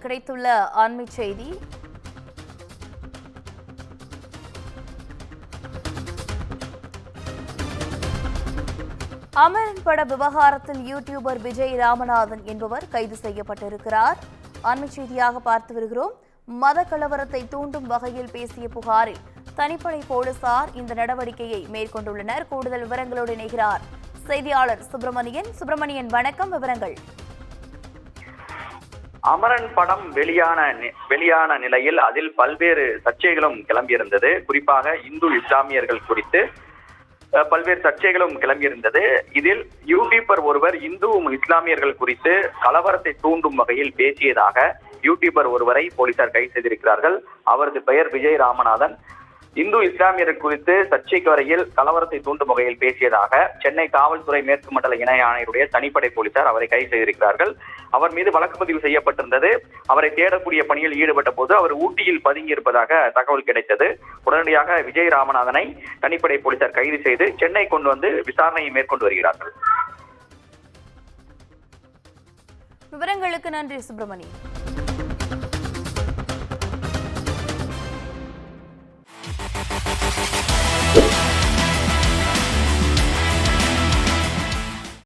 கிடைத்துள்ள அண்மை செய்தி. அமரன் பட விவகாரத்தில் யூடியூபர் விஜய் ராமநாதன் என்பவர் கைது செய்யப்பட்டிருக்கிறார். அண்மை செய்தியாக பார்த்து வருகிறோம். மத கலவரத்தை தூண்டும் வகையில் பேசிய புகாரில் தனிப்படை போலீசார் இந்த நடவடிக்கையை மேற்கொண்டுள்ளனர். கூடுதல் விவரங்களோடு இணைகிறார் செய்தியாளர் சுப்பிரமணியன். சுப்பிரமணியன், வணக்கம். விவரங்கள். அமரன் படம் வெளியான நிலையில் அதில் பல்வேறு சர்ச்சைகளும் கிளம்பியிருந்தது. குறிப்பாக இந்து இஸ்லாமியர்கள் குறித்து பல்வேறு சர்ச்சைகளும் கிளம்பியிருந்தது. இதில் யூடியூபர் ஒருவர் இந்து இஸ்லாமியர்கள் குறித்து கலவரத்தை தூண்டும் வகையில் பேசியதாக யூடியூபர் ஒருவரை போலீசார் கைது செய்திருக்கிறார்கள். அவரது பெயர் விஜய் ராமநாதன். இந்து இஸ்லாமியர்கள் குறித்து சர்ச்சைக்கு வரையில் கலவரத்தை தூண்டும் வகையில் பேசியதாக சென்னை காவல்துறை மேற்கு மண்டல இணை ஆணையருடைய தனிப்படை போலீசார் அவரை கைது செய்திருக்கிறார்கள். அவர் மீது வழக்கு பதிவு செய்யப்பட்டிருந்தது. அவரை தேடக்கூடிய பணியில் ஈடுபட்ட போது அவர் ஊட்டியில் பதுங்கியிருப்பதாக தகவல் கிடைத்தது. உடனடியாக விஜய் ராமநாதனை தனிப்படை போலீசார் கைது செய்து சென்னை கொண்டு வந்து விசாரணையை மேற்கொண்டு வருகிறார்கள். விவரங்களுக்கு நன்றி சுப்பிரமணியன்.